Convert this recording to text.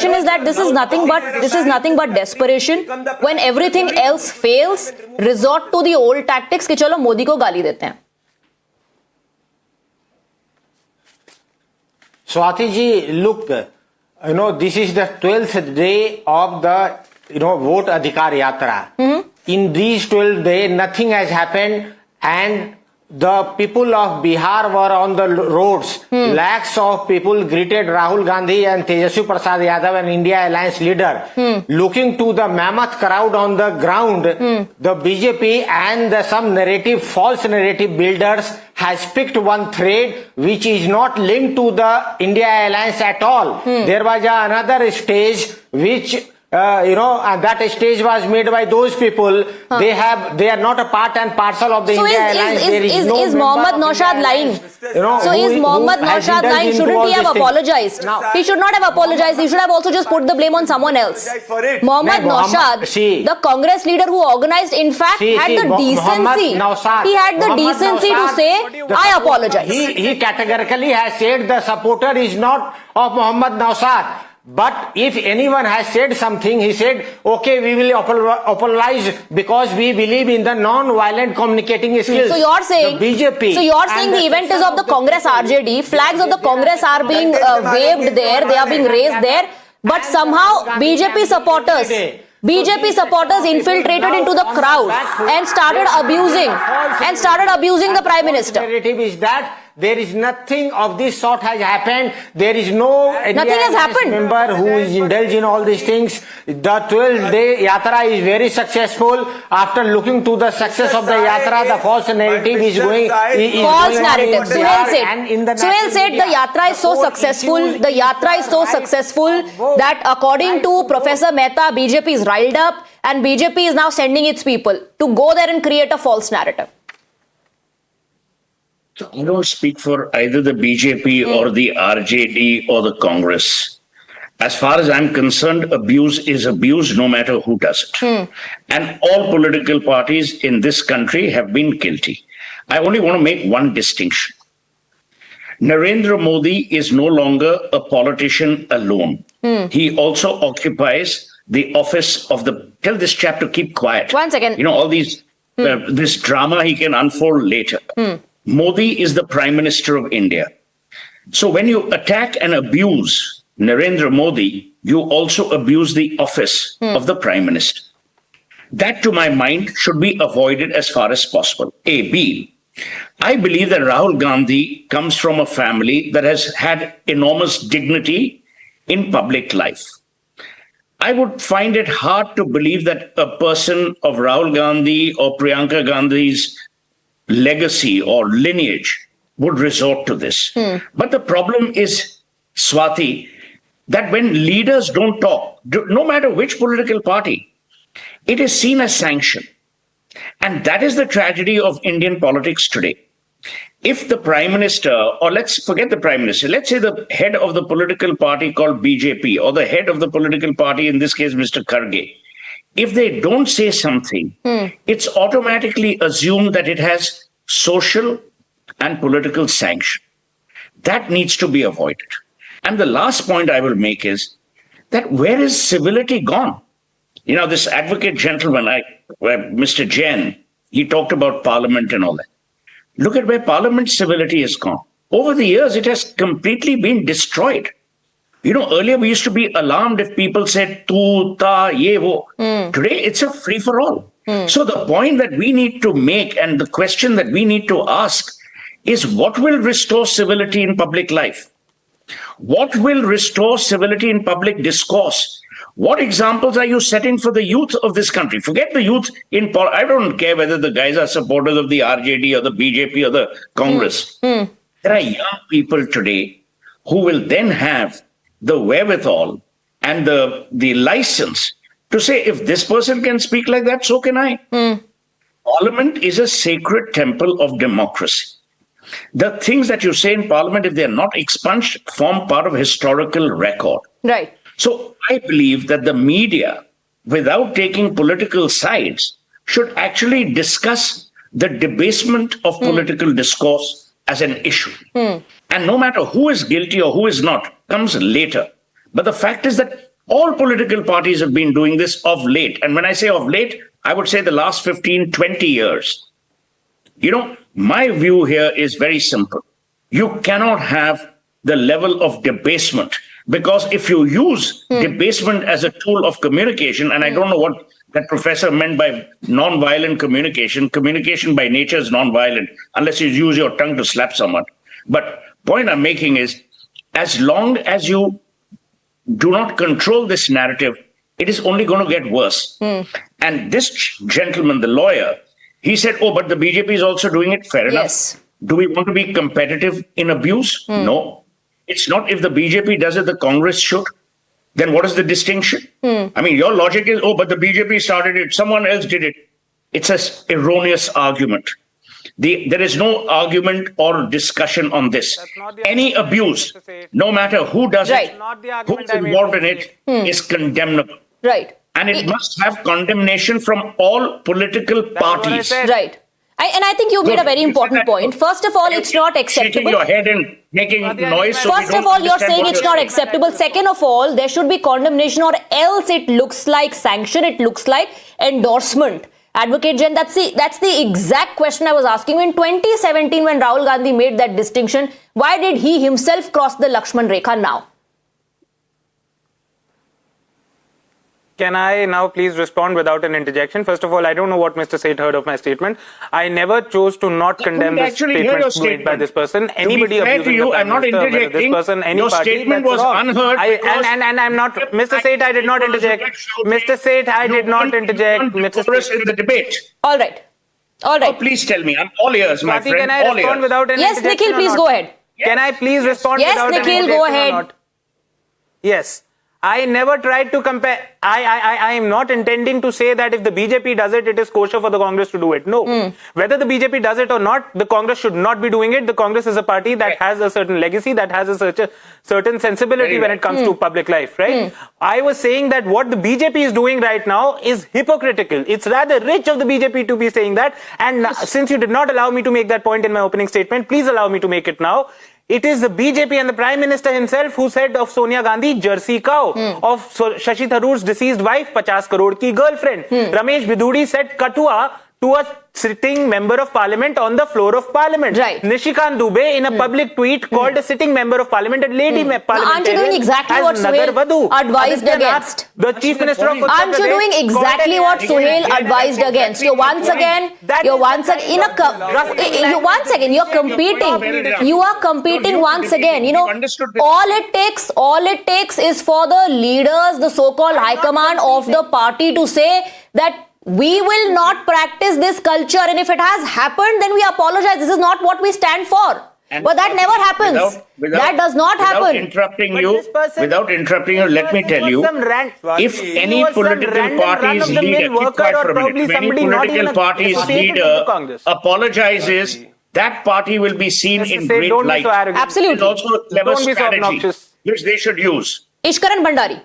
reaction is that this is nothing but desperation. When everything else fails, resort to the old tactics कि चलो मोदी को गाली देते हैं. Swati ji, look, this is the 12th day of the, vote Adhikar Yatra. In these 12 days, nothing has happened, and the people of Bihar were on the roads. Lakhs of people greeted Rahul Gandhi and Tejasvi Prasad Yadav, an India Alliance leader. Looking to the mammoth crowd on the ground, the BJP and some false narrative builders has picked one thread which is not linked to the India Alliance at all. There was another stage which and that stage was made by those people. They are not a part and parcel of the India Alliance. Is Mohammad Naushad lying? Is Mohammad Naushad lying? Shouldn't he have apologized? He should not have apologized. He should have also just put the blame on someone else. Mohammad Naushad, the Congress leader who organized, in fact, had the decency. He had the decency to say, I apologize. He categorically has said the supporter is not of Mohammad Naushad. But if anyone has said something, he said, okay, we will apologize because we believe in the non-violent communicating skills. So you're saying the BJP. So you're saying the event is of the Congress RJD, flags of the Congress are being waved there, they are being raised there, but somehow BJP supporters infiltrated into the crowd and started abusing the Prime Minister. The narrative is that there is nothing of this sort has happened. There is no member who is indulged in all these things. The 12-day Yatra is very successful. After looking to the success of the Yatra, the false narrative is going. False narrative. Suhel said the Yatra is so successful. The Yatra is so successful that according to Professor Mehta, BJP is riled up and BJP is now sending its people to go there and create a false narrative. So I don't speak for either the BJP or the RJD or the Congress. As far as I'm concerned, abuse is abuse no matter who does it. And all political parties in this country have been guilty. I only want to make one distinction. Narendra Modi is no longer a politician alone. He also occupies the office of the... Tell this chap to keep quiet. 1 second. All these... this drama he can unfold later. Modi is the Prime Minister of India. So when you attack and abuse Narendra Modi, you also abuse the office of the Prime Minister. That, to my mind, should be avoided as far as possible. A. B. I believe that Rahul Gandhi comes from a family that has had enormous dignity in public life. I would find it hard to believe that a person of Rahul Gandhi or Priyanka Gandhi's legacy or lineage would resort to this. But the problem is, Swati, that when leaders don't talk, no matter which political party, it is seen as sanction. And that is the tragedy of Indian politics today. If the Prime Minister, or let's forget the Prime Minister, let's say the head of the political party called BJP, or the head of the political party, in this case, Mr. Kharge, if they don't say something, it's automatically assumed that it has social and political sanction. That needs to be avoided. And the last point I will make is that where is civility gone? This advocate gentleman, Mr. Jain, he talked about Parliament and all that. Look at where Parliament civility has gone. Over the years, it has completely been destroyed. Earlier we used to be alarmed if people said tu, ta, ye, wo. Today it's a free-for-all. So the point that we need to make and the question that we need to ask is what will restore civility in public life? What will restore civility in public discourse? What examples are you setting for the youth of this country? Forget the youth I don't care whether the guys are supporters of the RJD or the BJP or the Congress. There are young people today who will then have the wherewithal and the license to say, if this person can speak like that, so can I. Parliament is a sacred temple of democracy. The things that you say in Parliament, if they're not expunged, form part of historical record. Right. So I believe that the media, without taking political sides, should actually discuss the debasement of political discourse as an issue. And no matter who is guilty or who is not, comes later. But the fact is that All political parties have been doing this of late. And when I say of late, I would say the last 15, 20 years. You know, my view here is very simple. You cannot have the level of debasement, because if you use debasement as a tool of communication, and I don't know what that professor meant by non-violent communication. Communication by nature is non-violent, unless you use your tongue to slap someone. But point I'm making is, as long as you do not control this narrative, it is only going to get worse. And this gentleman, the lawyer, he said, oh, but the BJP is also doing it. Fair enough. Do we want to be competitive in abuse? No. It's not. If the BJP does it, the Congress should. Then what is the distinction? I mean, your logic is, oh, but the BJP started it, someone else did it. It's an erroneous argument. There is no argument or discussion on this. Any abuse, no matter who does it, who's involved in it, is condemnable. Right. And it must have condemnation from all political parties. Right. And I think you made a very important point. First of all, it's not acceptable. Shaking your head and making noise. First of all, you're saying it's not acceptable. Second of all, there should be condemnation, or else it looks like sanction. It looks like endorsement. Advocate Jain, that's the exact question I was asking you. In 2017, when Rahul Gandhi made that distinction, why did he himself cross the Lakshman Rekha now? Can I now please respond without an interjection? First of all, I don't know what Mr. Seth heard of my statement. I never chose to not condemn this statement made by this person. Anybody abusing the Prime Minister, whether this person, any your party, statement that's was wrong. unheard. And I'm not, Mr. Seth, I did not interject. Mr. Seth, I did not interject. Mr. Seth, in the debate. All right. All right. Oh, please tell me. I'm all ears, my friend. Can I respond without an Yes, interjection? Nikhil, please go ahead. Can I please respond without an interjection? Yes, Nikhil, go ahead. Yes. I never tried to compare. I am not intending to say that if the BJP does it, it is kosher for the Congress to do it. No. Whether the BJP does it or not, the Congress should not be doing it. The Congress is a party that has a certain legacy, that has a certain sensibility when it comes to public life, right? I was saying that what the BJP is doing right now is hypocritical. It's rather rich of the BJP to be saying that. And since you did not allow me to make that point in my opening statement, please allow me to make it now. It is the BJP and the Prime Minister himself who said of Sonia Gandhi, Jersey cow. Of Shashi Tharoor's deceased wife, 50 crore ki girlfriend. Ramesh Biduri said katua to a sitting member of parliament on the floor of parliament. Right. Nishikant Dubey in a public tweet called a sitting member of parliament a lady parliamentarian. Aren't you doing exactly what Suhel advised against? The Chief Minister of Uttar Aren't you doing exactly what Suhel advised against? You're once again competing. You are competing once again. You know, all it takes is for the leaders, the so-called high command of the party to say that we will not practice this culture, and if it has happened, then we apologize. This is not what we stand for. But that never happens. That does not happen. Without interrupting you, let me tell you, if any political party's leader, keep quiet for a minute, if any political party's leader apologizes, that party will be seen in great light. Absolutely. It's also a clever strategy, which they should use. Ishkaran Bhandari.